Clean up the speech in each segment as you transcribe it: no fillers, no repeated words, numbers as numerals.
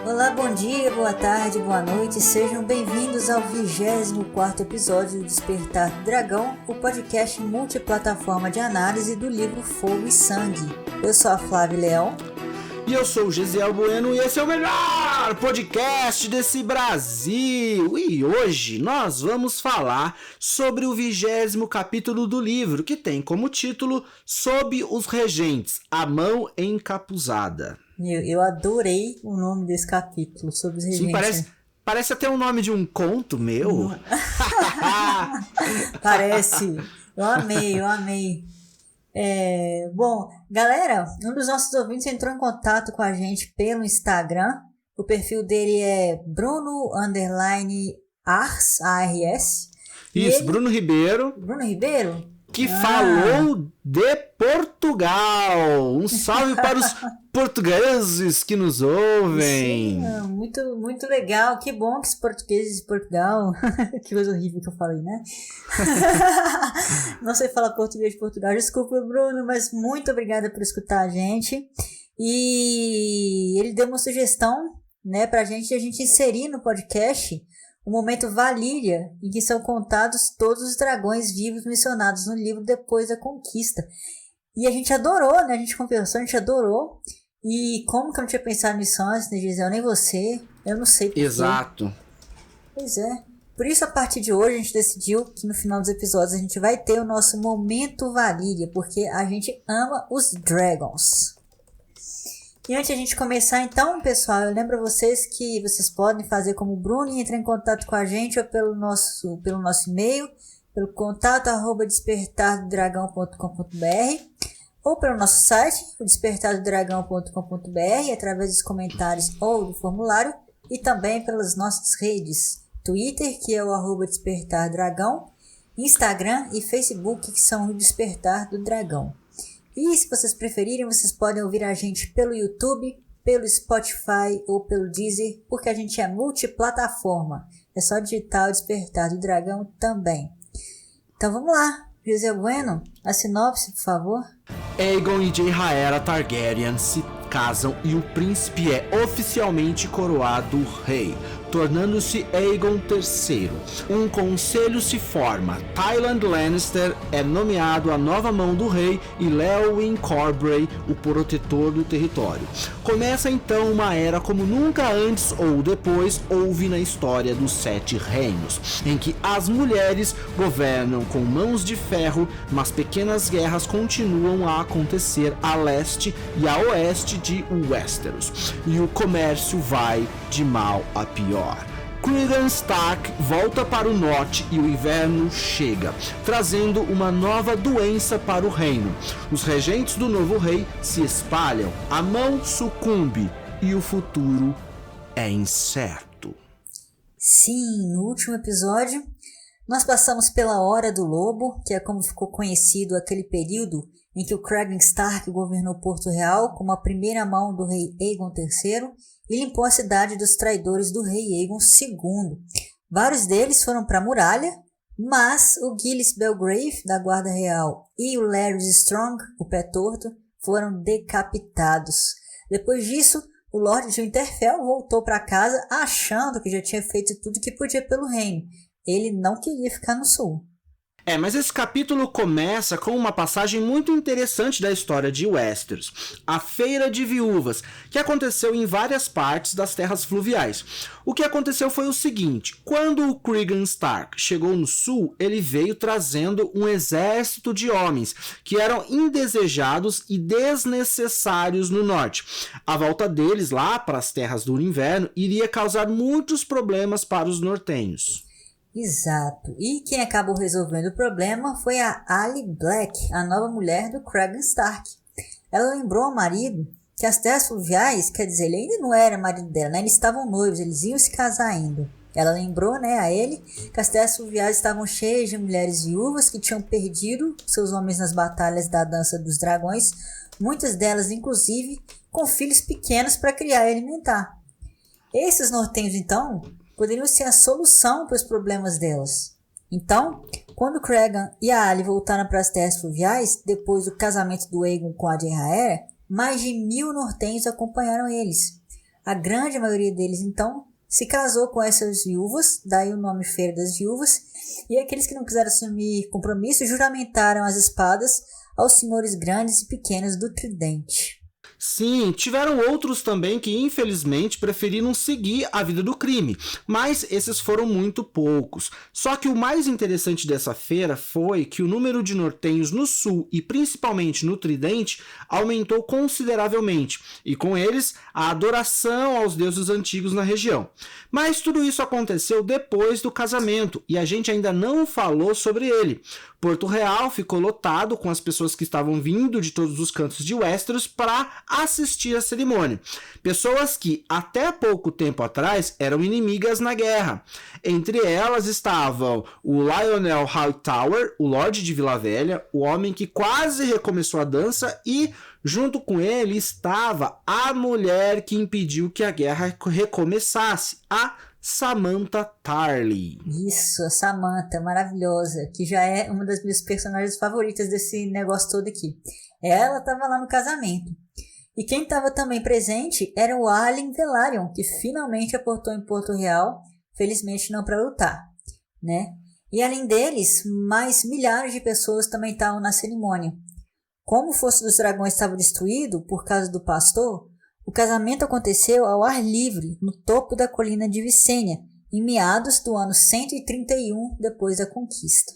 Olá, bom dia, boa tarde, boa noite, sejam bem-vindos ao 24º episódio do Despertar do Dragão, o podcast multiplataforma de análise do livro Fogo e Sangue. Eu sou a Flávia Leão. E eu sou o Gisiel Bueno e esse é o melhor podcast desse Brasil. E hoje nós vamos falar sobre o 20º capítulo do livro, que tem como título Sob os Regentes, a Mão Encapuzada. Eu adorei o nome desse capítulo, Sob os Regentes. Sim, parece até o nome de um conto meu. Parece. Eu amei. Bom, galera, um dos nossos ouvintes entrou em contato com a gente pelo Instagram. O perfil dele é Bruno_Ars, A-R-S. Isso, Bruno Ribeiro. Bruno Ribeiro? Que falou de Portugal. Um salve para os portugueses que nos ouvem. Sim, muito legal. Que bom que os portugueses de Portugal... Que coisa horrível que eu falei, né? Não sei falar português de Portugal. Desculpa, Bruno, mas muito obrigada por escutar a gente. E ele deu uma sugestão, né, pra gente inserir no podcast o momento Valíria, em que são contados todos os dragões vivos mencionados no livro depois da conquista. E a gente adorou, né? A gente conversou, a gente adorou. E como que eu não tinha pensado nisso antes, né, Gisele? Nem você. Eu não sei porquê. Exato. Pois é. Por isso, a partir de hoje, a gente decidiu que no final dos episódios a gente vai ter o nosso momento Valíria, porque a gente ama os dragons. E antes de a gente começar, então, pessoal, eu lembro a vocês que vocês podem fazer como o Bruno e entrar em contato com a gente ou pelo nosso e-mail, pelo contato@despertardodragão.com.br ou pelo nosso site, despertardodragão.com.br, através dos comentários ou do formulário, e também pelas nossas redes, Twitter, que é o @despertardragão, Instagram e Facebook, que são o Despertar do Dragão. E se vocês preferirem, vocês podem ouvir a gente pelo YouTube, pelo Spotify ou pelo Deezer, porque a gente é multiplataforma. É só digitar o Despertar do Dragão também. Então vamos lá, José Bueno, a sinopse, por favor. Aegon e Rhaenyra Targaryen se casam e o príncipe é oficialmente coroado rei, tornando-se Aegon III. Um conselho se forma. Tyland Lannister é nomeado a nova mão do rei e Léwyn Corbray o protetor do território. Começa então uma era como nunca antes ou depois houve na história dos Sete Reinos, em que as mulheres governam com mãos de ferro, mas pequenas guerras continuam a acontecer a leste e a oeste de Westeros, e o comércio vai de mal a pior. Cregan Stark volta para o norte e o inverno chega, trazendo uma nova doença para o reino. Os regentes do novo rei se espalham, a mão sucumbe e o futuro é incerto. Sim, no último episódio, nós passamos pela Hora do Lobo, que é como ficou conhecido aquele período em que o Cregan Stark governou Porto Real como a primeira mão do rei Aegon III e limpou a cidade dos traidores do rei Aegon II. Vários deles foram para a muralha, mas o Gillis Belgrave, da Guarda Real, e o Larys Strong, o Pé Torto, foram decapitados. Depois disso, o Lord de Winterfell voltou para casa achando que já tinha feito tudo que podia pelo reino. Ele não queria ficar no sul. Mas esse capítulo começa com uma passagem muito interessante da história de Westeros, a Feira de Viúvas, que aconteceu em várias partes das terras fluviais. O que aconteceu foi o seguinte: quando o Cregan Stark chegou no sul, ele veio trazendo um exército de homens que eram indesejados e desnecessários no norte. A volta deles lá para as terras do inverno iria causar muitos problemas para os nortenhos. Exato. E quem acabou resolvendo o problema foi a Aly Black, a nova mulher do Cregan Stark. Ela lembrou ao marido que as terras fluviais, quer dizer, ele ainda não era marido dela, né? Eles estavam noivos, eles iam se casar ainda. Ela lembrou, né, a ele que as terras fluviais estavam cheias de mulheres viúvas que tinham perdido seus homens nas batalhas da Dança dos Dragões, muitas delas, inclusive, com filhos pequenos para criar e alimentar. Esses nortenhos, então, poderiam ser a solução para os problemas delas. Então, quando Cregan e a Aly voltaram para as terras fluviais, depois do casamento do Aegon com a Rhaenyra, mais de 1000 nortenhos acompanharam eles. A grande maioria deles, então, se casou com essas viúvas, daí o nome Feira das Viúvas, e aqueles que não quiseram assumir compromisso juramentaram as espadas aos senhores grandes e pequenos do Tridente. Sim, tiveram outros também que infelizmente preferiram seguir a vida do crime, mas esses foram muito poucos. Só que o mais interessante dessa feira foi que o número de nortenhos no sul e principalmente no Tridente aumentou consideravelmente, e com eles a adoração aos deuses antigos na região. Mas tudo isso aconteceu depois do casamento e a gente ainda não falou sobre ele. Porto Real ficou lotado com as pessoas que estavam vindo de todos os cantos de Westeros para assistir à cerimônia. Pessoas que até pouco tempo atrás eram inimigas na guerra. Entre elas estavam o Lionel Hightower, o Lorde de Vila Velha, o homem que quase recomeçou a dança, e junto com ele estava a mulher que impediu que a guerra recomeçasse, a Samantha Tarly. Isso, a Samantha, maravilhosa, que já é uma das minhas personagens favoritas desse negócio todo aqui. Ela estava lá no casamento. E quem estava também presente era o Arlen Velaryon, que finalmente aportou em Porto Real, felizmente não para lutar, né? E além deles, mais milhares de pessoas também estavam na cerimônia. Como o Fosso dos Dragões estava destruído por causa do pastor, o casamento aconteceu ao ar livre, no topo da colina de Visenya, em meados do ano 131 depois da conquista.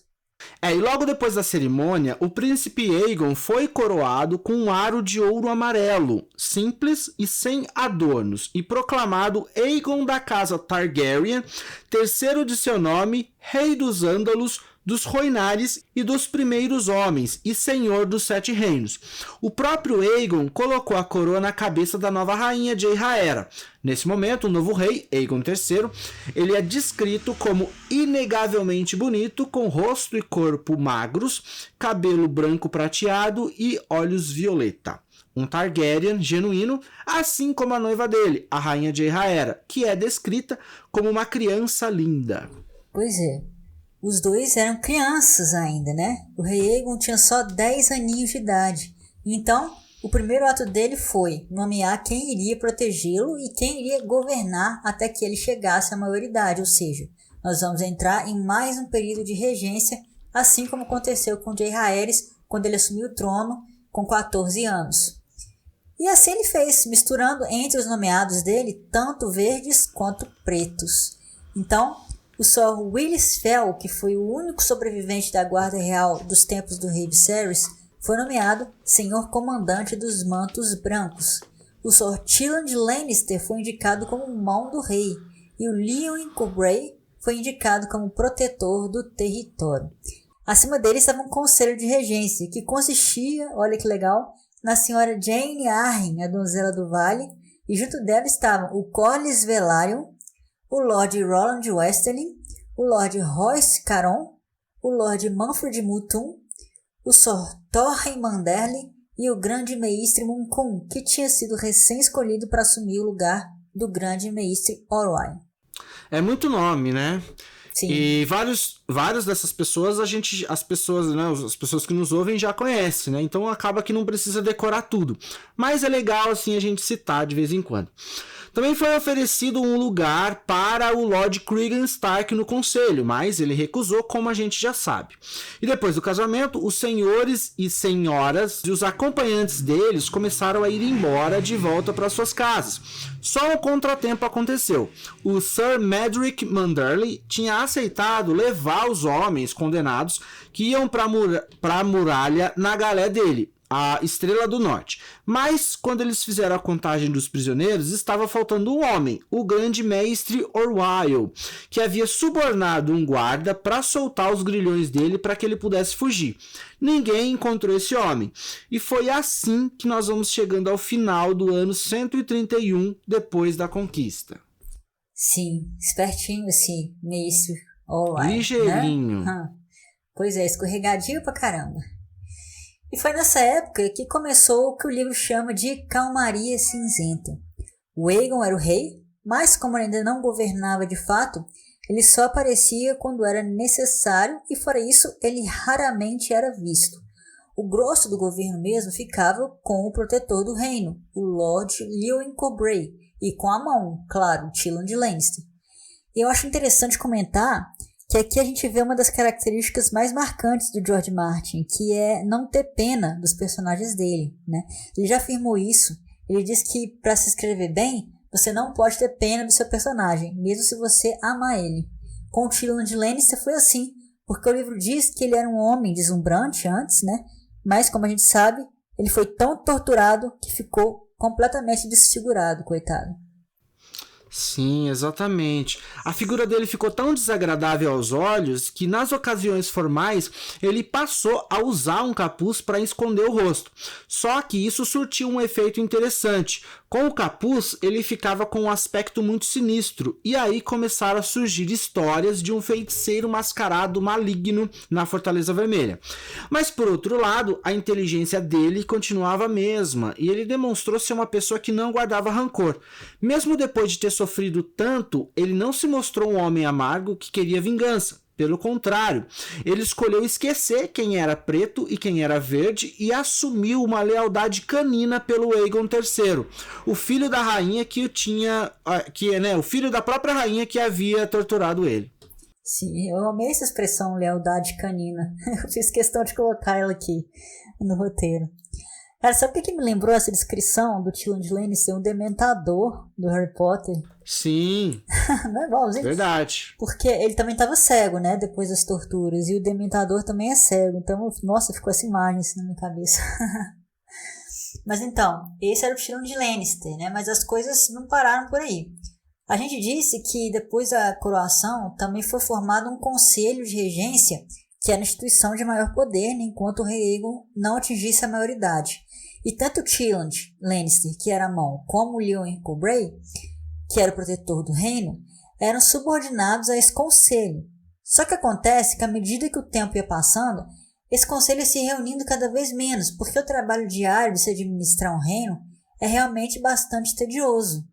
E logo depois da cerimônia, o príncipe Aegon foi coroado com um aro de ouro amarelo, simples e sem adornos, e proclamado Aegon da casa Targaryen, terceiro de seu nome, rei dos Ândalos, dos Rhoynares e dos primeiros homens, e senhor dos Sete Reinos. O próprio Aegon colocou a coroa na cabeça da nova rainha Jaehaera. Nesse momento, o novo rei, Aegon III, ele é descrito como inegavelmente bonito, com rosto e corpo magros, cabelo branco prateado e olhos violeta. Um Targaryen genuíno, assim como a noiva dele, a rainha Jaehaera, que é descrita como uma criança linda. Pois é. Os dois eram crianças ainda, né? O rei Aegon tinha só 10 aninhos de idade. Então, o primeiro ato dele foi nomear quem iria protegê-lo e quem iria governar até que ele chegasse à maioridade. Ou seja, nós vamos entrar em mais um período de regência, assim como aconteceu com Jaehaerys quando ele assumiu o trono com 14 anos. E assim ele fez, misturando entre os nomeados dele tanto verdes quanto pretos. Então, o Sr. Willis Fell, que foi o único sobrevivente da guarda real dos tempos do rei Viserys, foi nomeado Senhor Comandante dos Mantos Brancos. O Sr. Tyrion Lannister foi indicado como mão do rei, e o Lyon Cobray foi indicado como protetor do território. Acima dele estava um conselho de regência, que consistia, olha que legal, na senhora Jane Arryn, a donzela do vale, e junto dela estavam o Corlys Velaryon, o Lord Roland Westerling, o Lord Royce Caron, o Lord Manfred Muttun, o Sr. Torren Manderly e o Grande Maestre Munkun, que tinha sido recém-escolhido para assumir o lugar do Grande Maestre Orway. É muito nome, né? Sim. E várias dessas pessoas, as pessoas que nos ouvem já conhecem, né? Então acaba que não precisa decorar tudo. Mas é legal, assim, a gente citar de vez em quando. Também foi oferecido um lugar para o Lord Cregan Stark no conselho, mas ele recusou, como a gente já sabe. E depois do casamento, os senhores e senhoras e os acompanhantes deles começaram a ir embora de volta para suas casas. Só um contratempo aconteceu. O Sir Medric Manderly tinha aceitado levar os homens condenados que iam para a muralha na galé dele, a Estrela do Norte. Mas, quando eles fizeram a contagem dos prisioneiros, estava faltando um homem, o Grande Mestre Orwyle, que havia subornado um guarda para soltar os grilhões dele para que ele pudesse fugir. Ninguém encontrou esse homem. E foi assim que nós vamos chegando ao final do ano 131 depois da conquista. Sim, espertinho esse Mestre Orwyle. Ligeirinho. Né? Pois é, escorregadio pra caramba. E foi nessa época que começou o que o livro chama de Calmaria Cinzenta. O Aegon era o rei, mas como ele ainda não governava de fato, ele só aparecia quando era necessário e fora isso ele raramente era visto. O grosso do governo mesmo ficava com o protetor do reino, o Lord Lyon Cobray, e com a mão, claro, Tyrion de Lannister. E eu acho interessante comentar que aqui a gente vê uma das características mais marcantes do George Martin, que é não ter pena dos personagens dele, né? Ele já afirmou isso, ele diz que para se escrever bem, você não pode ter pena do seu personagem, mesmo se você amar ele. Com o Tyrion de Lannister foi assim, porque o livro diz que ele era um homem deslumbrante antes, né? Mas, como a gente sabe, ele foi tão torturado que ficou completamente desfigurado, coitado. Sim, exatamente. A figura dele ficou tão desagradável aos olhos que nas ocasiões formais ele passou a usar um capuz para esconder o rosto. Só que isso surtiu um efeito interessante. Com o capuz, ele ficava com um aspecto muito sinistro, e aí começaram a surgir histórias de um feiticeiro mascarado maligno na Fortaleza Vermelha. Mas, por outro lado, a inteligência dele continuava a mesma, e ele demonstrou ser uma pessoa que não guardava rancor. Mesmo depois de ter sofrido tanto, ele não se mostrou um homem amargo que queria vingança. Pelo contrário, ele escolheu esquecer quem era preto e quem era verde e assumiu uma lealdade canina pelo Aegon III, o filho da rainha que o tinha, o filho da própria rainha que havia torturado ele. Sim, eu amei essa expressão lealdade canina. Eu fiz questão de colocar ela aqui no roteiro. Cara, sabe o que me lembrou essa descrição do Tyrion de Lannister? Um dementador do Harry Potter. Sim, Não é igualzinho? verdade. Porque ele também estava cego, né? Depois das torturas. E o dementador também é cego. Então, nossa, ficou essa imagem assim na minha cabeça. Mas então, esse era o Tyrion de Lannister, né? Mas as coisas não pararam por aí. A gente disse que depois da coroação também foi formado um conselho de regência, que era a instituição de maior poder, né, enquanto o rei Aegon não atingisse a maioridade. E tanto Tyrion Lannister, que era a mão, como o Lyon Cobray, que era o protetor do reino, eram subordinados a esse conselho. Só que acontece que à medida que o tempo ia passando, esse conselho ia se reunindo cada vez menos, porque o trabalho diário de se administrar um reino é realmente bastante tedioso.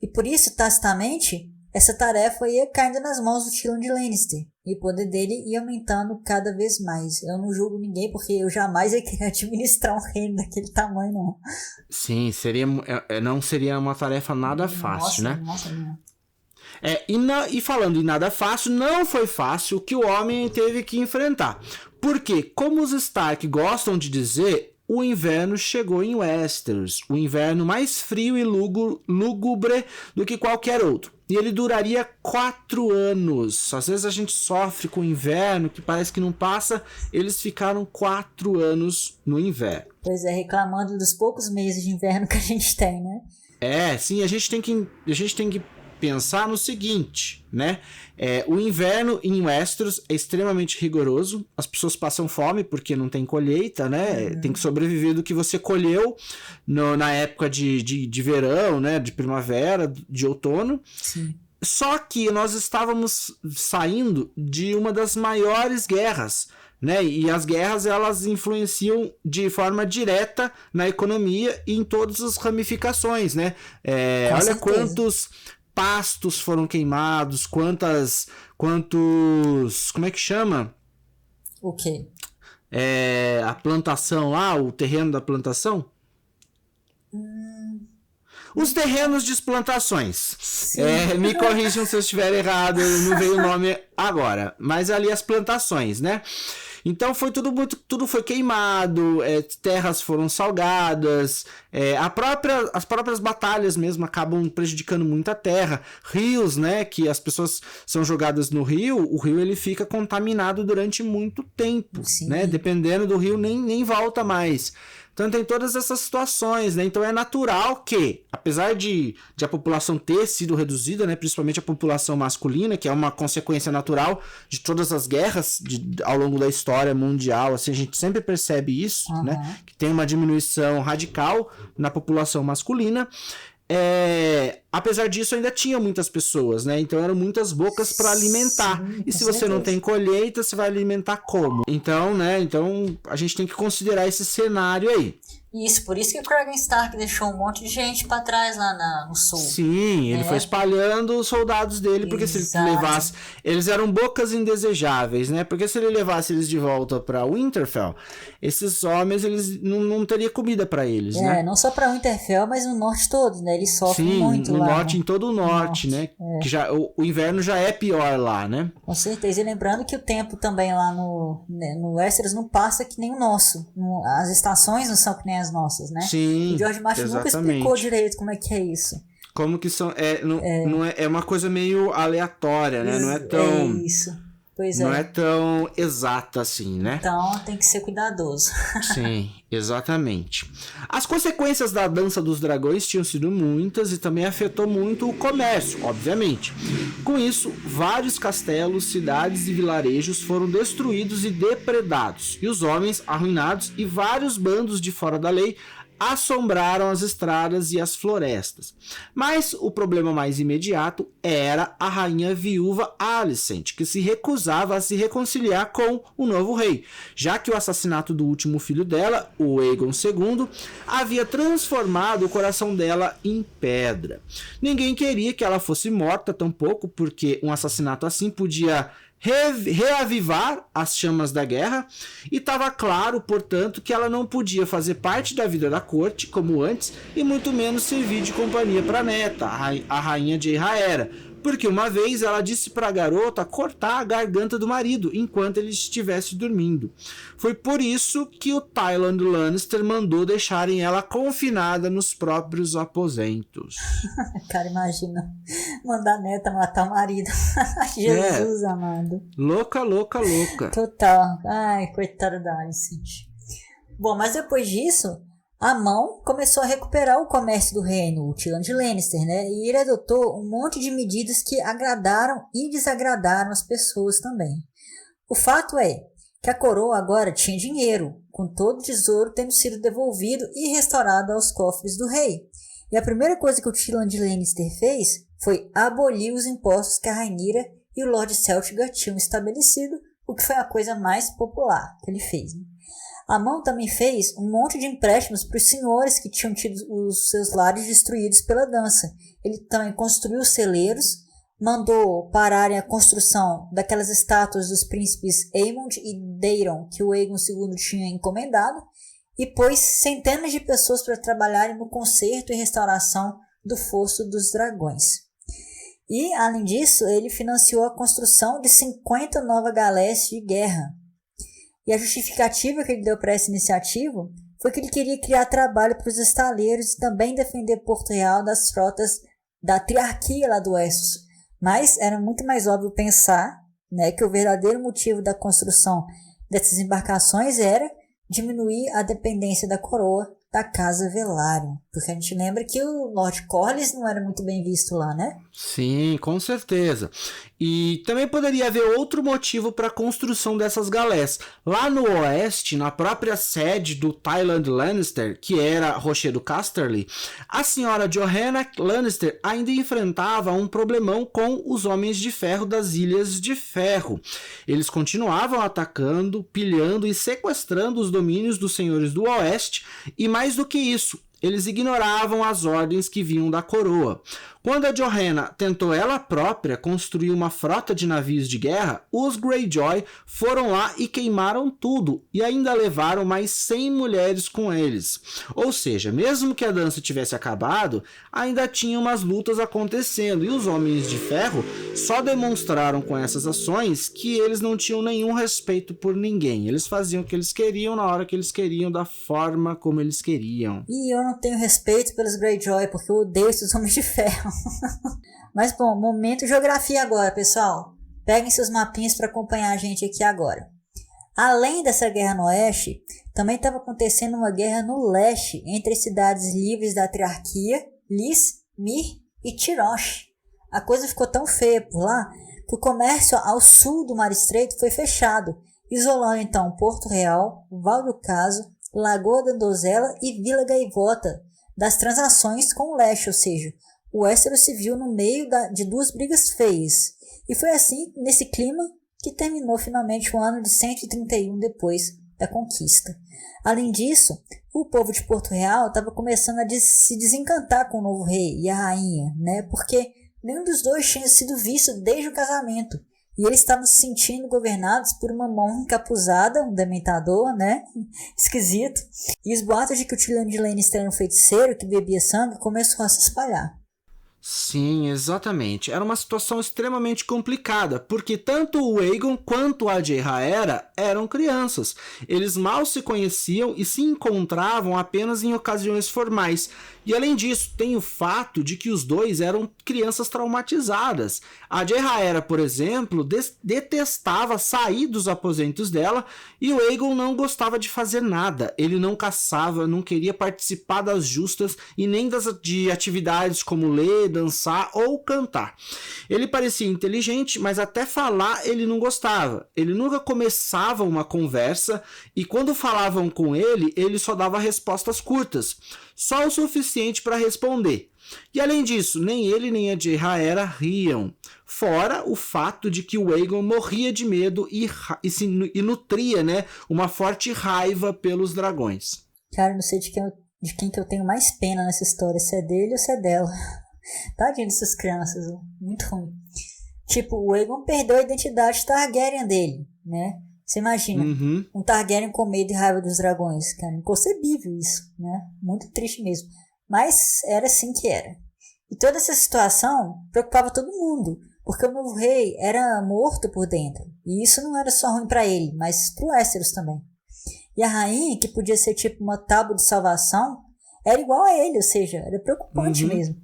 E por isso, tacitamente, essa tarefa ia caindo nas mãos do Tyrion de Lannister, e o poder dele ia aumentando cada vez mais. Eu não julgo ninguém, porque eu jamais ia querer administrar um reino daquele tamanho, não. Sim, não seria uma tarefa nada fácil, né? Nossa, não. E falando em nada fácil, não foi fácil o que o homem teve que enfrentar. Porque, como os Stark gostam de dizer, o inverno chegou em Westeros, o inverno mais frio e lúgubre do que qualquer outro. E ele duraria 4 anos. Às vezes a gente sofre com o inverno, que parece que não passa. Eles ficaram 4 anos no inverno. Pois é, reclamando dos poucos meses de inverno que a gente tem, né? Sim, a gente tem que pensar no seguinte, né? O inverno em Westeros é extremamente rigoroso. As pessoas passam fome porque não tem colheita, né? Tem que sobreviver do que você colheu na época de verão, né? De primavera, de outono. Sim. Só que nós estávamos saindo de uma das maiores guerras, né? E as guerras, elas influenciam de forma direta na economia e em todas as ramificações, né? Olha certeza. Quantos pastos foram queimados, quantos... Como é que chama? O quê? A plantação lá, o terreno da plantação? Os terrenos de plantações. Me corrijam se eu estiver errado, não veio o nome agora. Mas ali as plantações, né? Então foi tudo foi queimado, terras foram salgadas, as próprias batalhas mesmo acabam prejudicando muito a terra. Rios, né, que as pessoas são jogadas no rio, o rio ele fica contaminado durante muito tempo, né? Dependendo do rio nem volta mais. Então tem todas essas situações, né? Então é natural que, apesar de a população ter sido reduzida, né? Principalmente a população masculina, que é uma consequência natural de todas as guerras ao longo da história mundial, assim, a gente sempre percebe isso, né? Que tem uma diminuição radical na população masculina. Apesar disso, ainda tinha muitas pessoas, né? Então eram muitas bocas para alimentar. E se você não tem colheita, você vai alimentar como? Então, né? Então a gente tem que considerar esse cenário aí. Isso, por isso que o Kragan Stark deixou um monte de gente pra trás lá no sul. Sim, ele foi espalhando os soldados dele, porque se ele levasse... Eles eram bocas indesejáveis, né? Porque se ele levasse eles de volta pra Winterfell, esses homens, eles não teria comida pra eles, né? Não só pra Winterfell, mas no norte todo, né? Eles sofrem muito lá. Sim, no norte, em todo o norte, né? Que já, o inverno já é pior lá, né? Com certeza. E lembrando que o tempo também lá no Westeros não passa que nem o nosso. As estações não são que nem as nossas, né? Sim, o George Martin nunca explicou direito como é que é isso. Como que são... É uma coisa meio aleatória, né? Não é tão... isso. Pois não é tão exata assim, né? Então tem que ser cuidadoso. Sim, exatamente. As consequências da Dança dos Dragões tinham sido muitas e também afetou muito o comércio, obviamente. Com isso, vários castelos, cidades e vilarejos foram destruídos e depredados, e os homens arruinados e vários bandos de fora da lei assombraram as estradas e as florestas. Mas o problema mais imediato era a rainha viúva Alicent, que se recusava a se reconciliar com o novo rei, já que o assassinato do último filho dela, o Aegon II, havia transformado o coração dela em pedra. Ninguém queria que ela fosse morta, tampouco, porque um assassinato assim podia reavivar as chamas da guerra, e estava claro, portanto, que ela não podia fazer parte da vida da corte como antes, e muito menos servir de companhia para a neta, a rainha de Rhaera, porque uma vez ela disse para a garota cortar a garganta do marido enquanto ele estivesse dormindo. Foi por isso que o Tywin Lannister mandou deixarem ela confinada nos próprios aposentos. Cara, imagina mandar a neta matar o marido. Jesus amado. Louca, louca, louca. Total. Ai, coitada da Alicent. Bom, mas depois disso, a mão começou a recuperar o comércio do reino, o Tyrion de Lannister, né? E ele adotou um monte de medidas que agradaram e desagradaram as pessoas também. O fato é que a coroa agora tinha dinheiro, com todo o tesouro tendo sido devolvido e restaurado aos cofres do rei. E a primeira coisa que o Tyrion de Lannister fez foi abolir os impostos que a Rhaenyra e o Lord Celtigar tinham estabelecido, o que foi a coisa mais popular que ele fez, né? A mão também fez um monte de empréstimos para os senhores que tinham tido os seus lares destruídos pela dança. Ele também construiu celeiros, mandou pararem a construção daquelas estátuas dos príncipes Aemond e Daeron que o Aegon II tinha encomendado, e pôs centenas de pessoas para trabalharem no conserto e restauração do Fosso dos Dragões. E, além disso, ele financiou a construção de 50 novas galés de guerra. E a justificativa que ele deu para essa iniciativa foi que ele queria criar trabalho para os estaleiros e também defender Porto Real das frotas da triarquia lá do Essos. Mas era muito mais óbvio pensar, né, que o verdadeiro motivo da construção dessas embarcações era diminuir a dependência da coroa da Casa Velaryon. Porque a gente lembra que o Lord Corlys não era muito bem visto lá, né? Sim, com certeza. E também poderia haver outro motivo para a construção dessas galés. Lá no oeste, na própria sede do Tywin Lannister, que era Rochedo Casterly, a senhora Johanna Lannister ainda enfrentava um problemão com os Homens de Ferro das Ilhas de Ferro. Eles continuavam atacando, pilhando e sequestrando os domínios dos senhores do oeste, e mais do que isso, eles ignoravam as ordens que vinham da coroa. Quando a Johanna tentou ela própria construir uma frota de navios de guerra, os Greyjoy foram lá e queimaram tudo, e ainda levaram mais 100 mulheres com eles. Ou seja, mesmo que a dança tivesse acabado, ainda tinha umas lutas acontecendo, e os Homens de Ferro só demonstraram com essas ações que eles não tinham nenhum respeito por ninguém. Eles faziam o que eles queriam, na hora que eles queriam, da forma como eles queriam. E eu não tenho respeito pelos Greyjoy, porque eu odeio esses Homens de Ferro. Mas bom, momento geografia agora, pessoal. Peguem seus mapinhas para acompanhar a gente aqui agora. Além dessa guerra no oeste, também estava acontecendo uma guerra no leste entre as cidades livres da triarquia, Lys, Myr e Tyrosh. A coisa ficou tão feia por lá que o comércio ao sul do Mar Estreito foi fechado, isolando então Porto Real, Val do Caso, Lagoa da Donzela e Vila Gaivota das transações com o leste, ou seja, o Westeros se viu no meio de duas brigas feias. E foi assim, nesse clima, que terminou finalmente o ano de 131 depois da conquista. Além disso, o povo de Porto Real estava começando a se desencantar com o novo rei e a rainha, né? Porque nenhum dos dois tinha sido visto desde o casamento. E eles estavam se sentindo governados por uma mão encapuzada, um dementador, né? Esquisito. E os boatos de que o Tyrion Lannister era um feiticeiro que bebia sangue começou a se espalhar. Sim, exatamente. Era uma situação extremamente complicada, porque tanto o Aegon quanto a Rhaenyra eram crianças. Eles mal se conheciam e se encontravam apenas em ocasiões formais. E além disso, tem o fato de que os dois eram crianças traumatizadas. A Rhaenyra, por exemplo, detestava sair dos aposentos dela e o Aegon não gostava de fazer nada. Ele não caçava, não queria participar das justas e nem de atividades como ler, dançar ou cantar. Ele parecia inteligente, mas até falar ele não gostava. Ele nunca começava uma conversa e quando falavam com ele, ele só dava respostas curtas, só o suficiente para responder. E além disso, nem ele nem a Rhaenyra riam. Fora o fato de que o Aegon morria de medo e nutria, né, uma forte raiva pelos dragões. Cara, não sei de quem que eu tenho mais pena nessa história, se é dele ou se é dela. Tadinho dessas crianças, muito ruim. Tipo, o Aegon perdeu a identidade Targaryen dele, né? Você imagina, um Targaryen com medo e raiva dos dragões, cara, inconcebível isso, né? Muito triste mesmo. Mas era assim que era. E toda essa situação preocupava todo mundo, porque o novo rei era morto por dentro. E isso não era só ruim pra ele, mas pro Westeros também. E a rainha, que podia ser tipo uma tábua de salvação, era igual a ele, ou seja, era preocupante mesmo.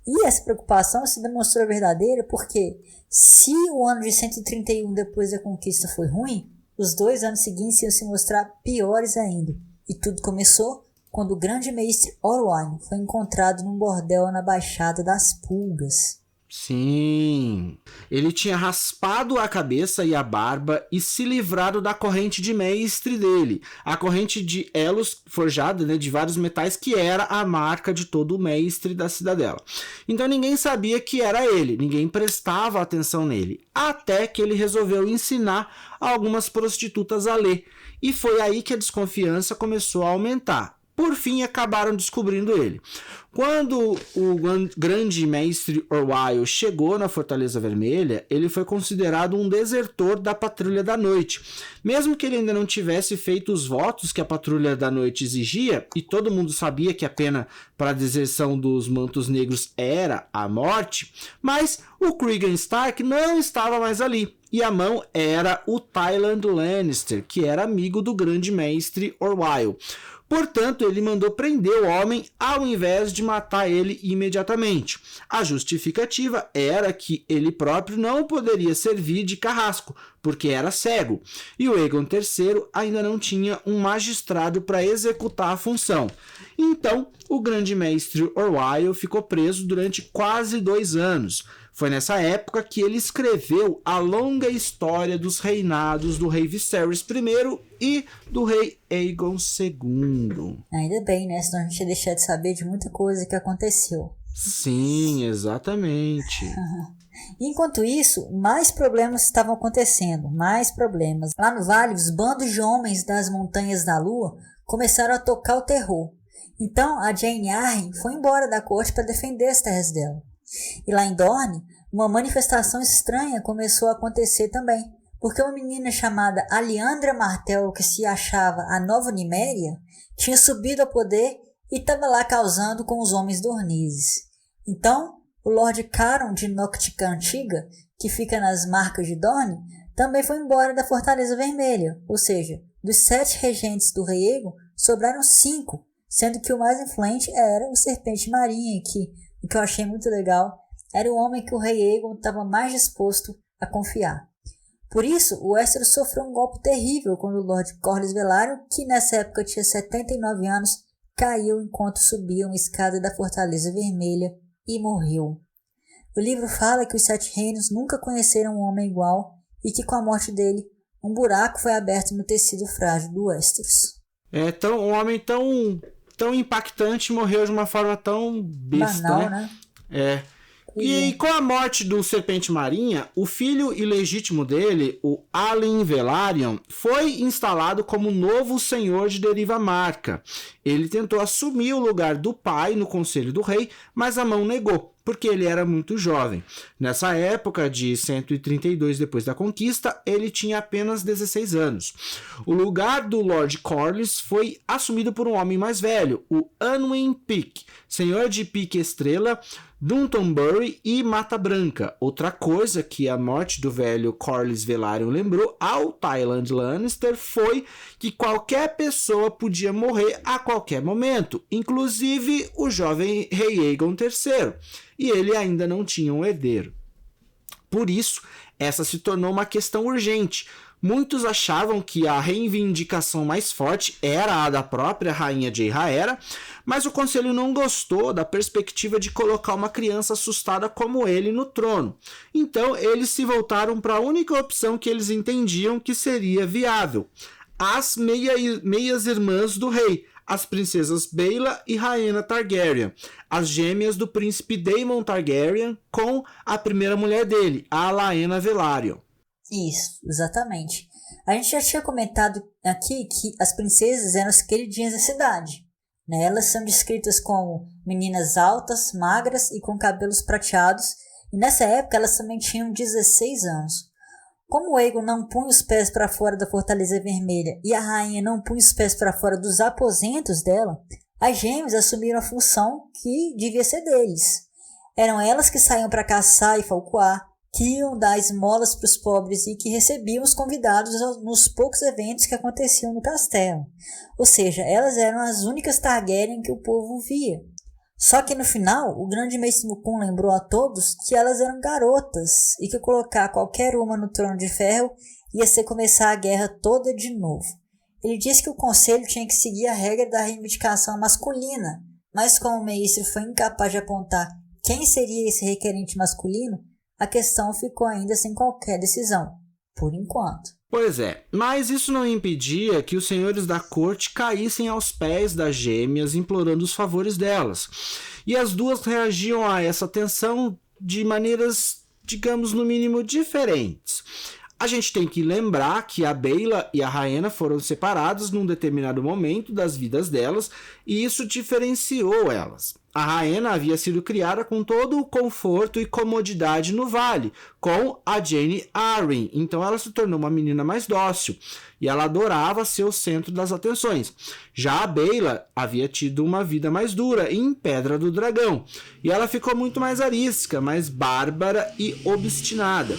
E essa preocupação se demonstrou verdadeira porque se o ano de 131 depois da conquista foi ruim, os 2 anos seguintes iam se mostrar piores ainda. E tudo começou quando o grande mestre Orwine foi encontrado num bordel na Baixada das Pulgas. Sim, ele tinha raspado a cabeça e a barba e se livrado da corrente de mestre dele, a corrente de elos forjada, né, de vários metais, que era a marca de todo mestre da cidadela. Então ninguém sabia que era ele, ninguém prestava atenção nele, até que ele resolveu ensinar algumas prostitutas a ler, e foi aí que a desconfiança começou a aumentar. Por fim, acabaram descobrindo ele. Quando o grande mestre Orwyle chegou na Fortaleza Vermelha, ele foi considerado um desertor da Patrulha da Noite. Mesmo que ele ainda não tivesse feito os votos que a Patrulha da Noite exigia, e todo mundo sabia que a pena para a deserção dos Mantos Negros era a morte, mas o Cregan Stark não estava mais ali. E a mão era o Tyrion Lannister, que era amigo do grande mestre Orwyle. Portanto, ele mandou prender o homem ao invés de matar ele imediatamente. A justificativa era que ele próprio não poderia servir de carrasco, porque era cego, e o Aegon III ainda não tinha um magistrado para executar a função. Então, o grande mestre Orwyle ficou preso durante quase 2 anos. Foi nessa época que ele escreveu a longa história dos reinados do rei Viserys I e do rei Aegon II. Ainda bem, né? Senão a gente ia deixar de saber de muita coisa que aconteceu. Sim, exatamente. Enquanto isso, mais problemas estavam acontecendo, mais problemas. Lá no vale, os bandos de homens das Montanhas da Lua começaram a tocar o terror. Então, a Jane Arryn foi embora da corte para defender as terras dela. E lá em Dorne, uma manifestação estranha começou a acontecer também, porque uma menina chamada Alliandra Martell, que se achava a nova Niméria, tinha subido ao poder e estava lá causando com os homens dorneses. Então, o Lord Caron de Noctica Antiga, que fica nas marcas de Dorne, também foi embora da Fortaleza Vermelha, ou seja, dos 7 regentes do rei Aegon, sobraram 5, sendo que o mais influente era o Serpente Marinha, que, o que eu achei muito legal, era o homem que o rei Aegon estava mais disposto a confiar. Por isso, o Westeros sofreu um golpe terrível quando o Lord Corlys Velaryon, que nessa época tinha 79 anos, caiu enquanto subia uma escada da Fortaleza Vermelha e morreu. O livro fala que os 7 reinos nunca conheceram um homem igual e que com a morte dele, um buraco foi aberto no tecido frágil do Westeros. Um homem tão impactante morreu de uma forma tão besta, banal, né? E com a morte do Serpente Marinha, o filho ilegítimo dele, o Alyn Velaryon, foi instalado como novo senhor de Deriva Marca. Ele tentou assumir o lugar do pai no Conselho do Rei, mas a mão negou, porque ele era muito jovem. Nessa época de 132 depois da conquista, ele tinha apenas 16 anos. O lugar do Lord Corlys foi assumido por um homem mais velho, o Anwin Peake, senhor de Pique Estrela, Duntonbury e Mata Branca. Outra coisa que a morte do velho Corlys Velaryon lembrou ao Tywin Lannister foi que qualquer pessoa podia morrer a qualquer momento, inclusive o jovem rei Aegon III, e ele ainda não tinha um herdeiro. Por isso, essa se tornou uma questão urgente. Muitos achavam que a reivindicação mais forte era a da própria rainha Jaehaera, mas o conselho não gostou da perspectiva de colocar uma criança assustada como ele no trono. Então eles se voltaram para a única opção que eles entendiam que seria viável: as meias-irmãs do rei, as princesas Baela e Rhaena Targaryen, as gêmeas do príncipe Daemon Targaryen com a primeira mulher dele, a Laena Velaryon. Isso, exatamente. A gente já tinha comentado aqui que as princesas eram as queridinhas da cidade, né? Elas são descritas como meninas altas, magras e com cabelos prateados, e nessa época elas também tinham 16 anos. Como o Aegon não punha os pés para fora da Fortaleza Vermelha e a rainha não punha os pés para fora dos aposentos dela, as gêmeas assumiram a função que devia ser deles. Eram elas que saíam para caçar e falcoar, que iam dar esmolas para os pobres e que recebiam os convidados nos poucos eventos que aconteciam no castelo. Ou seja, elas eram as únicas Targaryen que o povo via. Só que no final, o grande Mace Mukun lembrou a todos que elas eram garotas e que colocar qualquer uma no trono de ferro ia ser começar a guerra toda de novo. Ele disse que o conselho tinha que seguir a regra da reivindicação masculina, mas como o Mace foi incapaz de apontar quem seria esse requerente masculino, a questão ficou ainda sem qualquer decisão, por enquanto. Pois é, mas isso não impedia que os senhores da corte caíssem aos pés das gêmeas implorando os favores delas. E as duas reagiam a essa tensão de maneiras, digamos, no mínimo diferentes. A gente tem que lembrar que a Baela e a Rhaena foram separadas num determinado momento das vidas delas, e isso diferenciou elas. A Rhaena havia sido criada com todo o conforto e comodidade no vale, com a Jaime Arryn, então ela se tornou uma menina mais dócil, e ela adorava ser o centro das atenções. Já a Baela havia tido uma vida mais dura em Pedra do Dragão, e ela ficou muito mais arisca, mais bárbara e obstinada.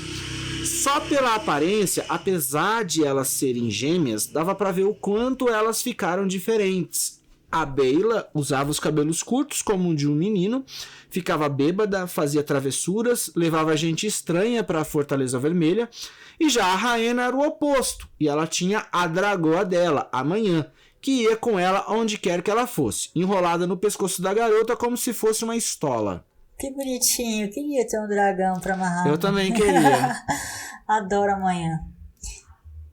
Só pela aparência, apesar de elas serem gêmeas, dava para ver o quanto elas ficaram diferentes. A Baela usava os cabelos curtos como o de um menino, ficava bêbada, fazia travessuras, levava gente estranha para a Fortaleza Vermelha, e já a Rhaena era o oposto, e ela tinha a dragoa dela, a Manhã, que ia com ela onde quer que ela fosse, enrolada no pescoço da garota como se fosse uma estola. Que bonitinho, eu queria ter um dragão pra amarrar. Eu também queria. Adoro amanhã.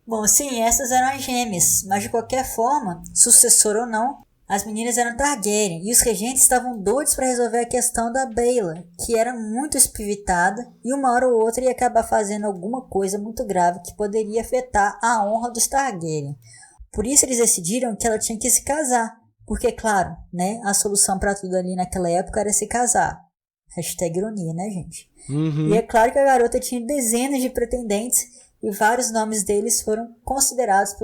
Bom, sim, essas eram as gêmeas, mas de qualquer forma, sucessor ou não, as meninas eram Targaryen e os regentes estavam doidos para resolver a questão da Baela, que era muito espivitada e uma hora ou outra ia acabar fazendo alguma coisa muito grave que poderia afetar a honra dos Targaryen. Por isso eles decidiram que ela tinha que se casar, porque, claro, né, a solução para tudo ali naquela época era se casar. Hashtag ironia, né, gente? Uhum. E é claro que a garota tinha dezenas de pretendentes e vários nomes deles foram considerados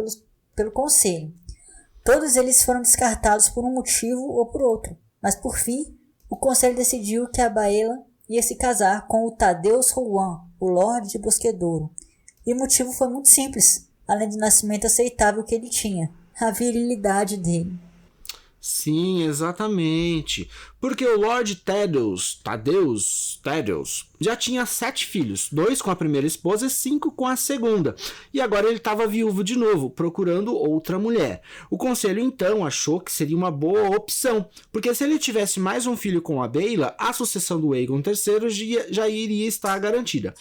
pelo conselho. Todos eles foram descartados por um motivo ou por outro, mas por fim, o conselho decidiu que a Baela ia se casar com o Tadeus Rowan, o Lorde de Bosquedouro. E o motivo foi muito simples, além do nascimento aceitável que ele tinha, a virilidade dele. Sim, exatamente. Porque o Lord Tadeus, já tinha 7 filhos, 2 com a primeira esposa e 5 com a segunda. E agora ele estava viúvo de novo, procurando outra mulher. O conselho então achou que seria uma boa opção, porque se ele tivesse mais um filho com a Baela, a sucessão do Aegon III já iria estar garantida.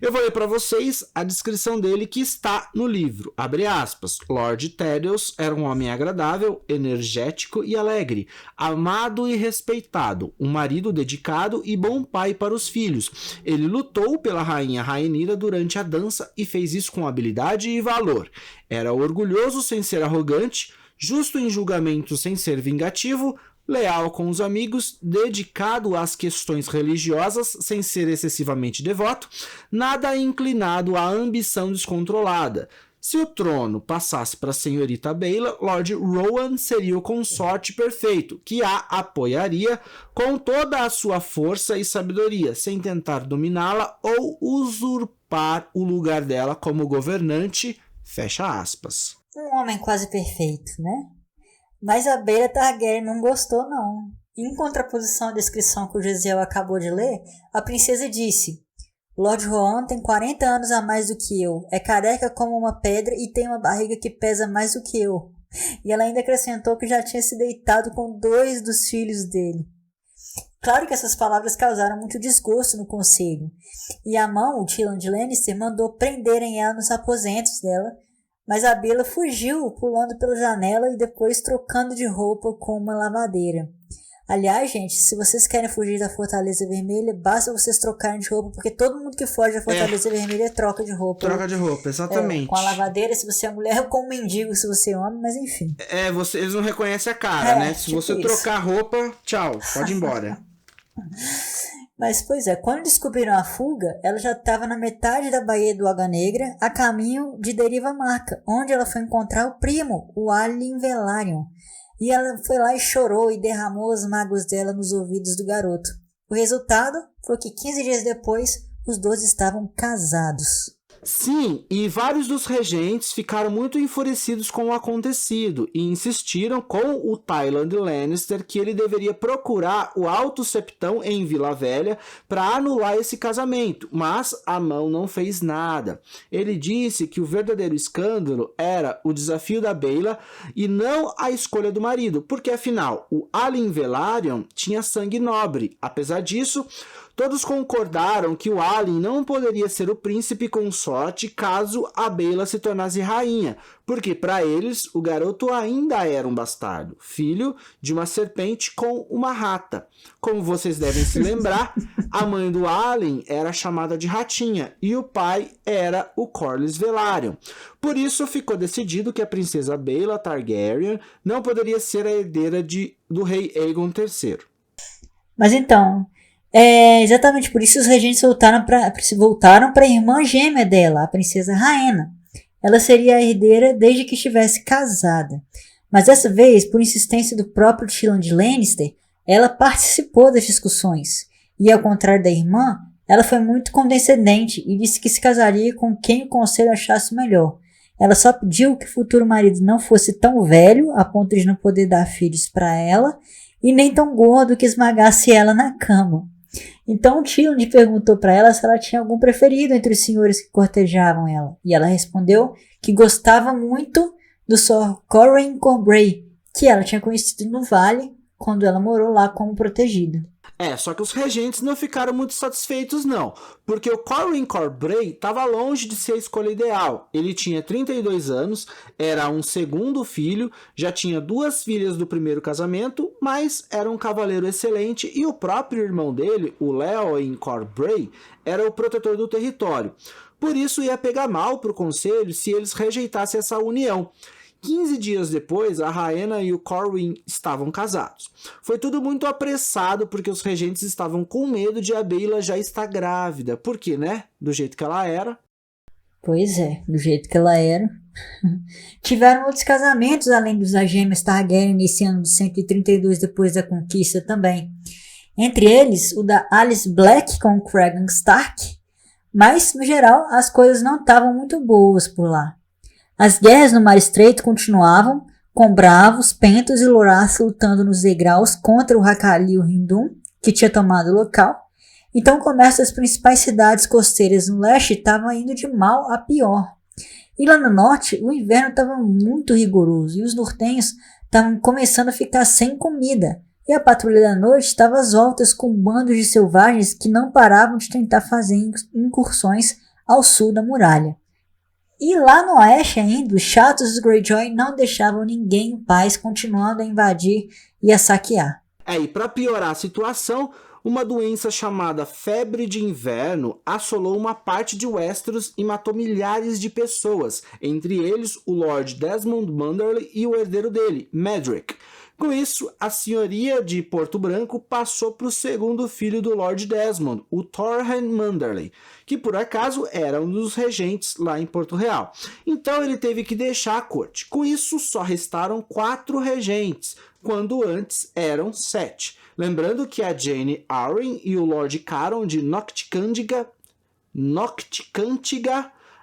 Eu vou ler para vocês a descrição dele que está no livro. Abre aspas. Lord Tadeus era um homem agradável, energético e alegre, amado e respeitado, um marido dedicado e bom pai para os filhos. Ele lutou pela rainha Rhaenyra durante a dança e fez isso com habilidade e valor. Era orgulhoso sem ser arrogante, justo em julgamento sem ser vingativo, leal com os amigos, dedicado às questões religiosas sem ser excessivamente devoto, nada inclinado à ambição descontrolada. Se o trono passasse para a senhorita Baela, Lord Rowan seria o consorte perfeito, que a apoiaria com toda a sua força e sabedoria, sem tentar dominá-la ou usurpar o lugar dela como governante, fecha aspas. Um homem quase perfeito, né? Mas a Baela Targaryen não gostou, não. Em contraposição à descrição que o Gesiel acabou de ler, a princesa disse: Lord Rohan tem 40 anos a mais do que eu, é careca como uma pedra e tem uma barriga que pesa mais do que eu. E ela ainda acrescentou que já tinha se deitado com 2 dos filhos dele. Claro que essas palavras causaram muito desgosto no conselho, e Aemon, o Tyrion de Lannister, mandou prenderem ela nos aposentos dela, mas a Baela fugiu, pulando pela janela e depois trocando de roupa com uma lavadeira. Aliás, gente, se vocês querem fugir da Fortaleza Vermelha, basta vocês trocarem de roupa, porque todo mundo que foge da Fortaleza Vermelha troca de roupa. Troca de roupa, exatamente. Com a lavadeira, se você é mulher, ou com o mendigo, se você é homem, mas enfim. Eles não reconhecem a cara, né? Se tipo você trocar roupa, tchau, pode ir embora. Mas, pois é, quando descobriram a fuga, ela já estava na metade da Baía do Água Negra, a caminho de Deriva Marca, onde ela foi encontrar o primo, o Alicent Velaryon. E ela foi lá e chorou e derramou as mágoas dela nos ouvidos do garoto. O resultado foi que 15 dias depois, os dois estavam casados. Sim, e vários dos regentes ficaram muito enfurecidos com o acontecido e insistiram com o Tywin Lannister que ele deveria procurar o Alto Septão em Vila Velha para anular esse casamento, mas Aemon não fez nada. Ele disse que o verdadeiro escândalo era o desafio da Baela e não a escolha do marido, porque afinal o Alicent Velaryon tinha sangue nobre. Apesar disso, todos concordaram que o Alicent não poderia ser o príncipe consorte caso a Baela se tornasse rainha, porque para eles o garoto ainda era um bastardo, filho de uma serpente com uma rata. Como vocês devem se lembrar, a mãe do Alicent era chamada de Ratinha e o pai era o Corlys Velaryon. Por isso ficou decidido que a princesa Baela Targaryen não poderia ser a herdeira do rei Aegon III. Mas então, exatamente por isso os regentes voltaram para a irmã gêmea dela, a princesa Rhaena. Ela seria a herdeira desde que estivesse casada. Mas dessa vez, por insistência do próprio Tyrion de Lannister, ela participou das discussões. E ao contrário da irmã, ela foi muito condescendente e disse que se casaria com quem o conselho achasse melhor. Ela só pediu que o futuro marido não fosse tão velho, a ponto de não poder dar filhos para ela, e nem tão gordo que esmagasse ela na cama. Então o Tyrion lhe perguntou para ela se ela tinha algum preferido entre os senhores que cortejavam ela. E ela respondeu que gostava muito do Sir Corran Corbray, que ela tinha conhecido no Vale quando ela morou lá como protegida. Só que os regentes não ficaram muito satisfeitos não, porque o Corran Corbray estava longe de ser a escolha ideal. Ele tinha 32 anos, era um segundo filho, já tinha 2 filhas do primeiro casamento, mas era um cavaleiro excelente e o próprio irmão dele, o Léoin Corbray, era o protetor do território. Por isso ia pegar mal para o conselho se eles rejeitassem essa união. 15 dias depois, a Rhaena e o Corwin estavam casados. Foi tudo muito apressado porque os regentes estavam com medo de a Baela já estar grávida. Porque, né? Do jeito que ela era. Pois é, do jeito que ela era. Tiveram outros casamentos além dos das gêmeas Targaryen nesse ano de 132 depois da conquista também. Entre eles, o da Alice Black com Cregan Stark. Mas, no geral, as coisas não estavam muito boas por lá. As guerras no Mar Estreito continuavam, com Bravos, Pentos e Loras lutando nos degraus contra o Hakali e o Hindun, que tinha tomado o local. Então o comércio das principais cidades costeiras no leste estava indo de mal a pior. E lá no norte, o inverno estava muito rigoroso e os nortenhos estavam começando a ficar sem comida. E a patrulha da noite estava às voltas com bandos de selvagens que não paravam de tentar fazer incursões ao sul da muralha. E lá no oeste ainda, os chatos dos Greyjoy não deixavam ninguém em paz, continuando a invadir e a saquear. E para piorar a situação, uma doença chamada febre de inverno assolou uma parte de Westeros e matou milhares de pessoas, entre eles o Lord Desmond Manderly e o herdeiro dele, Medrick. Com isso, a senhoria de Porto Branco passou para o segundo filho do Lord Desmond, o Torrhen Manderly, que por acaso era um dos regentes lá em Porto Real. Então ele teve que deixar a corte. Com isso, só restaram 4 regentes, quando antes eram 7. Lembrando que a Jane Arryn e o Lord Caron de Nocticantiga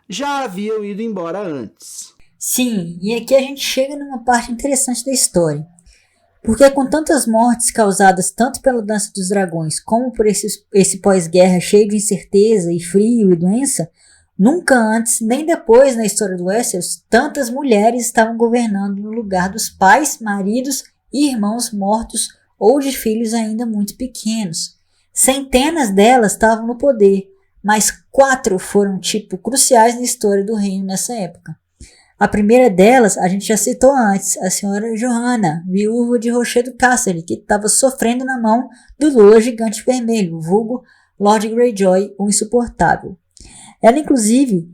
já haviam ido embora antes. Sim, e aqui a gente chega numa parte interessante da história. Porque com tantas mortes causadas tanto pela dança dos dragões como por esse pós-guerra cheio de incerteza e frio e doença, nunca antes nem depois na história do Westeros tantas mulheres estavam governando no lugar dos pais, maridos e irmãos mortos ou de filhos ainda muito pequenos. Centenas delas estavam no poder, mas 4 foram cruciais na história do reino nessa época. A primeira delas, a gente já citou antes, a senhora Johanna, viúva de Rochedo Casterly, que estava sofrendo na mão do Lula Gigante Vermelho, vulgo Lord Greyjoy, o insuportável. Ela, inclusive,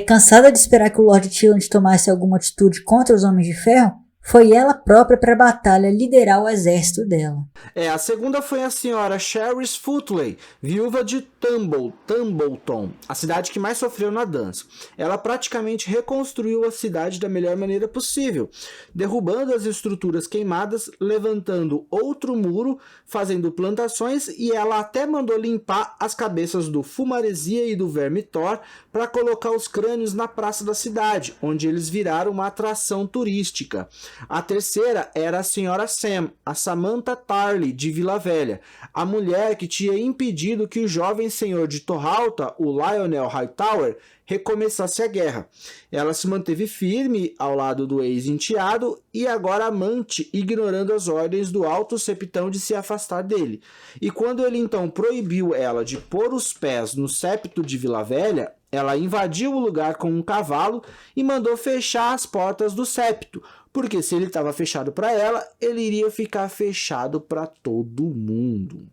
cansada de esperar que o Lord Tillland tomasse alguma atitude contra os Homens de Ferro, foi ela própria para a batalha liderar o exército dela. A segunda foi a senhora Sherris Footley, viúva de Tumbleton, a cidade que mais sofreu na dança. Ela praticamente reconstruiu a cidade da melhor maneira possível, derrubando as estruturas queimadas, levantando outro muro, fazendo plantações, e ela até mandou limpar as cabeças do Fumaresia e do Vermitor para colocar os crânios na praça da cidade, onde eles viraram uma atração turística. A terceira era a senhora Sam, a Samantha Tarly, de Vila Velha, a mulher que tinha impedido que o jovem senhor de Torralta, o Lionel Hightower, recomeçasse a guerra. Ela se manteve firme ao lado do ex-enteado e agora amante, ignorando as ordens do alto septão de se afastar dele. E quando ele então proibiu ela de pôr os pés no septo de Vila Velha, ela invadiu o lugar com um cavalo e mandou fechar as portas do septo, porque se ele estava fechado para ela, ele iria ficar fechado para todo mundo.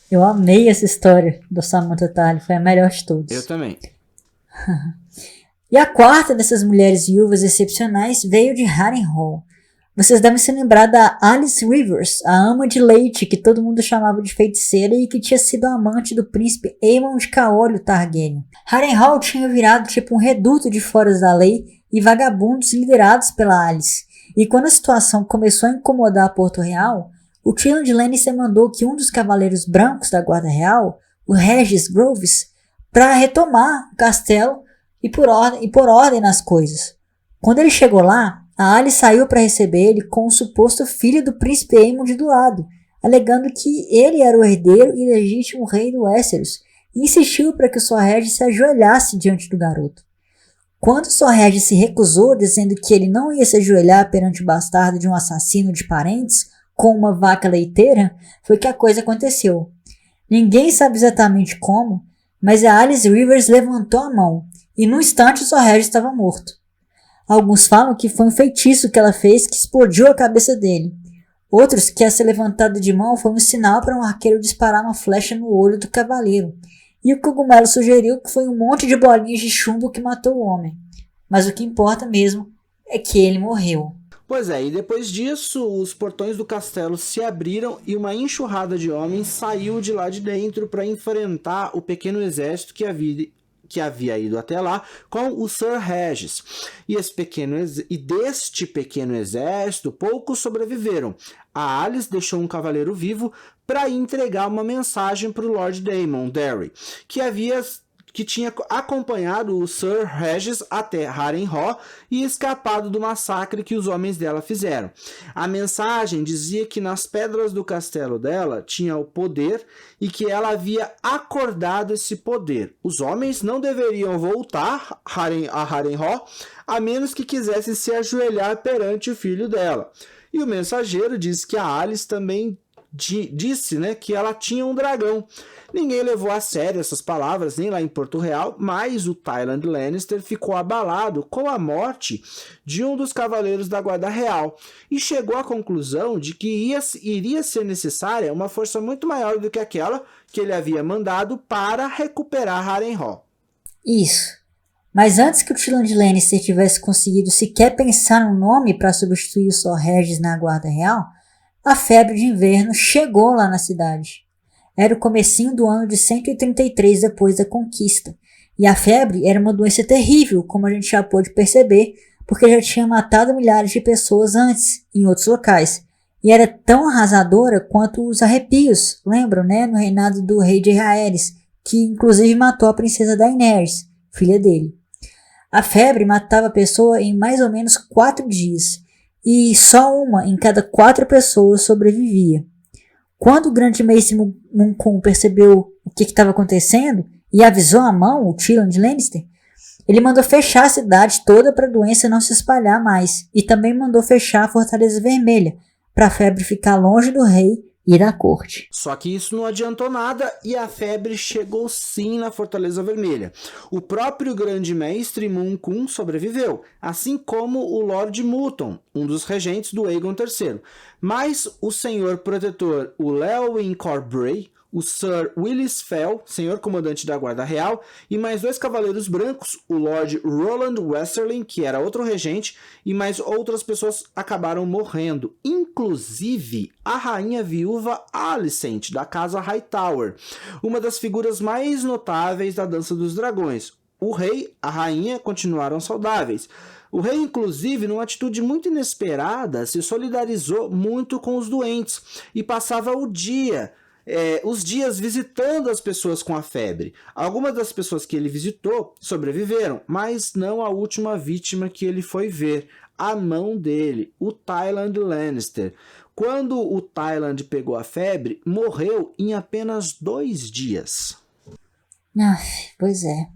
Eu amei essa história do Samantha Tarly, foi a melhor de todas. Eu também. E a quarta dessas mulheres viúvas excepcionais veio de Harrenhal. Vocês devem se lembrar da Alice Rivers, a ama de leite que todo mundo chamava de feiticeira e que tinha sido amante do príncipe Aemon de Caolho Targaryen. Harrenhal tinha virado um reduto de foras da lei e vagabundos liderados pela Alice. E quando a situação começou a incomodar Porto Real, o Tyrion Lannister mandou que um dos cavaleiros brancos da Guarda Real, o Regis Groves, para retomar o castelo e pôr ordem nas coisas. Quando ele chegou lá, a Alice saiu para receber ele com o suposto filho do príncipe Aemond do lado, alegando que ele era o herdeiro e legítimo rei do Westeros, e insistiu para que o Sr. Regis se ajoelhasse diante do garoto. Quando o Sr. Regis se recusou, dizendo que ele não ia se ajoelhar perante o bastardo de um assassino de parentes com uma vaca leiteira, foi que a coisa aconteceu. Ninguém sabe exatamente como, mas a Alice Rivers levantou a mão, e num instante o Sr. Regis estava morto. Alguns falam que foi um feitiço que ela fez que explodiu a cabeça dele. Outros que essa levantada de mão foi um sinal para um arqueiro disparar uma flecha no olho do cavaleiro. E o cogumelo sugeriu que foi um monte de bolinhas de chumbo que matou o homem. Mas o que importa mesmo é que ele morreu. Pois e depois disso, os portões do castelo se abriram e uma enxurrada de homens saiu de lá de dentro para enfrentar o pequeno exército que havia ido até lá com o Sr. Regis. E deste pequeno exército, poucos sobreviveram. A Alice deixou um cavaleiro vivo para entregar uma mensagem para o Lord Daemon Darry, que tinha acompanhado o Sr. Regis até Harrenhal e escapado do massacre que os homens dela fizeram. A mensagem dizia que nas pedras do castelo dela tinha o poder e que ela havia acordado esse poder. Os homens não deveriam voltar a Harrenhal a menos que quisessem se ajoelhar perante o filho dela. E o mensageiro disse que a Alice também disse, né, que ela tinha um dragão. Ninguém levou a sério essas palavras, nem lá em Porto Real, mas o Tywin Lannister ficou abalado com a morte de um dos cavaleiros da Guarda Real e chegou à conclusão de que iria ser necessária uma força muito maior do que aquela que ele havia mandado para recuperar Harrenhal. Isso. Mas antes que o Tyrion Lannister tivesse conseguido sequer pensar num nome para substituir o Sir Regis na Guarda Real, a febre de inverno chegou lá na cidade. Era o comecinho do ano de 133 depois da conquista, e a febre era uma doença terrível, como a gente já pôde perceber, porque já tinha matado milhares de pessoas antes, em outros locais, e era tão arrasadora quanto os arrepios, lembram, né, no reinado do rei de Jaehaerys, que inclusive matou a princesa Daenerys, filha dele. A febre matava a pessoa em mais ou menos 4 dias, e só uma em cada 4 pessoas sobrevivia. Quando o grande mestre Munkun percebeu o que estava acontecendo e avisou a mão, o Tyrion Lannister, ele mandou fechar a cidade toda para a doença não se espalhar mais e também mandou fechar a Fortaleza Vermelha para a febre ficar longe do rei e da corte. Só que isso não adiantou nada e a febre chegou sim na Fortaleza Vermelha. O próprio grande mestre Munkun sobreviveu, assim como o Lord Mutton, um dos regentes do Aegon III. Mas o senhor protetor, o Léwyn Corbray, o Sir Willis Fell, senhor comandante da Guarda Real, e mais 2 cavaleiros brancos, o Lord Roland Westerling, que era outro regente, e mais outras pessoas acabaram morrendo, inclusive a rainha viúva Alicent, da casa Hightower, uma das figuras mais notáveis da Dança dos Dragões. O rei, a rainha continuaram saudáveis. O rei, inclusive, numa atitude muito inesperada, se solidarizou muito com os doentes e passava os dias visitando as pessoas com a febre. Algumas das pessoas que ele visitou sobreviveram, mas não a última vítima que ele foi ver, a mão dele, o Tywin Lannister. Quando o Tywin pegou a febre, morreu em apenas 2 dias. Pois é.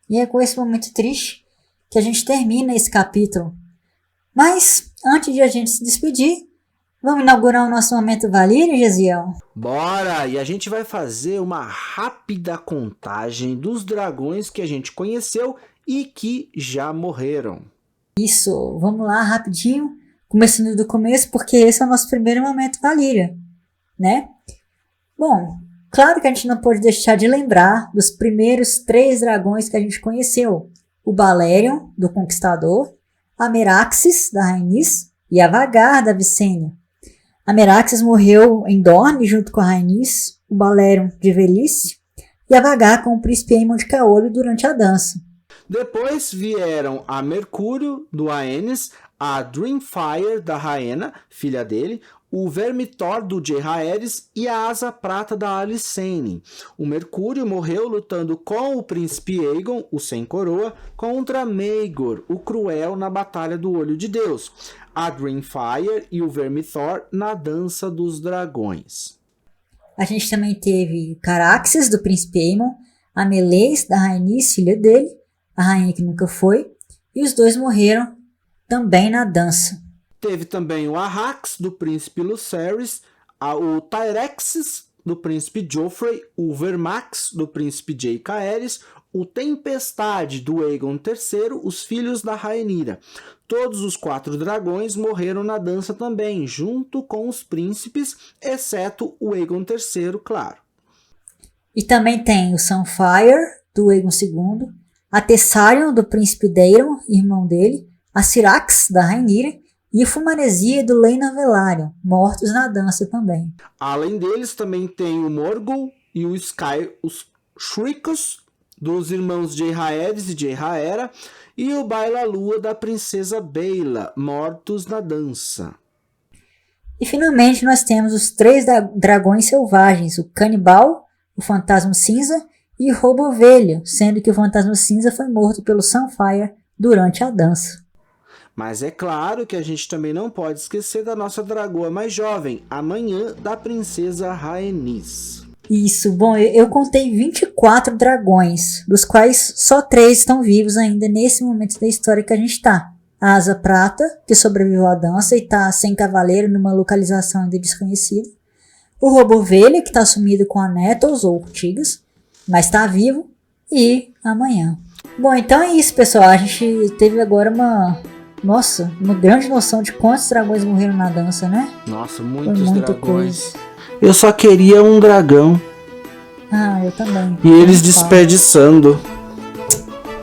E é com esse momento triste que a gente termina esse capítulo. Mas, antes de a gente se despedir, vamos inaugurar o nosso momento Valyria, Gesiel? Bora! E a gente vai fazer uma rápida contagem dos dragões que a gente conheceu e que já morreram. Isso, vamos lá rapidinho, começando do começo, porque esse é o nosso primeiro momento Valyria, né? Bom, claro que a gente não pode deixar de lembrar dos primeiros 3 dragões que a gente conheceu. O Balerion, do Conquistador, a Meraxes, da Rhaenys, e a Vhagar, da Visenya. A Meraxes morreu em Dorne junto com a Rhaenys, o Balerion de velhice, e a Vhagar com o príncipe Aemon de Caolho durante a dança. Depois vieram a Mercúrio, do Aenys, a Dreamfire, da Rhaena, filha dele, o Vermithor, do Jaehaerys, e a Asa Prata, da Alicent. O Mercúrio morreu lutando com o príncipe Aegon, o Sem Coroa, contra Maegor, o Cruel, na Batalha do Olho de Deus. A Dreamfire e o Vermithor na Dança dos Dragões. A gente também teve o Caraxes, do príncipe Aemon, a Meleys, da Rhaenys, filha dele, a rainha que nunca foi, e os 2 morreram também na dança. Teve também o Arrax, do príncipe Lucerys, o Tyrexis, do príncipe Joffrey, o Vermax, do príncipe Jaehaerys, o Tempestade, do Aegon III, os filhos da Rhaenyra. Todos os 4 dragões morreram na dança também, junto com os príncipes, exceto o Aegon III, claro. E também tem o Sunfyre, do Aegon II, a Tessarion, do príncipe Daemon, irmão dele, a Syrax, da Rhaenyra, e o Fumaresia, do Laenor Velaryon, mortos na dança também. Além deles, também tem o Morgul e o Shriekus, dos irmãos Jaehaerys e Jaehaera, e o Baila-Lua da princesa Baela, mortos na dança. E finalmente nós temos os 3 dragões selvagens, o Canibal, o Fantasma Cinza e o Roubo-Ovelha, sendo que o Fantasma Cinza foi morto pelo Sunfyre durante a dança. Mas é claro que a gente também não pode esquecer da nossa dragoa mais jovem, a Manhã da princesa Rhaenys. Isso, bom, eu contei 24 dragões, dos quais só 3 estão vivos ainda nesse momento da história que a gente está. A Asa Prata, que sobreviveu à dança e está sem cavaleiro numa localização ainda desconhecida. o robô ovelha, que tá sumido com a Nettles ou Urtigas, mas tá vivo, e amanhã. Bom, então é isso, pessoal. A gente teve agora uma grande noção de quantos dragões morreram na dança, né? Nossa, Foi muitos muita dragões. coisa. Eu só queria um dragão. Ah, eu também. E eles Não falo. desperdiçando.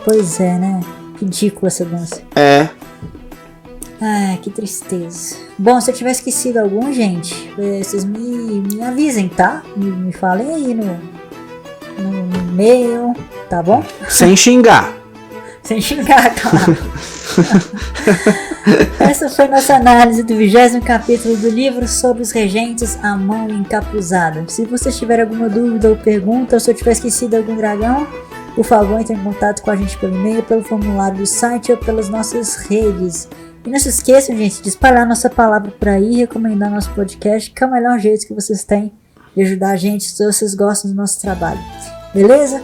Pois é, né? Ridícula essa dança. É. Ah, que tristeza. Bom, se eu tiver esquecido algum, gente, vocês me avisem, tá? Me falem aí no e-mail, tá bom? Sem xingar. Sem xingar, claro. Essa foi nossa análise do 20º capítulo do livro sobre os regentes, a mão encapuzada. Se vocês tiverem alguma dúvida ou pergunta, ou se eu tiver esquecido algum dragão, por favor, entre em contato com a gente pelo e-mail, pelo formulário do site ou pelas nossas redes. E não se esqueçam, gente, de espalhar nossa palavra por aí, recomendar nosso podcast, que é o melhor jeito que vocês têm de ajudar a gente se vocês gostam do nosso trabalho. Beleza?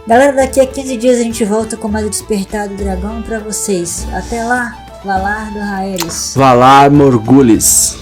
Galera, daqui a 15 dias a gente volta com mais o Despertar do Dragão pra vocês. Até lá, Valar do Raeris. Valar Morghulis.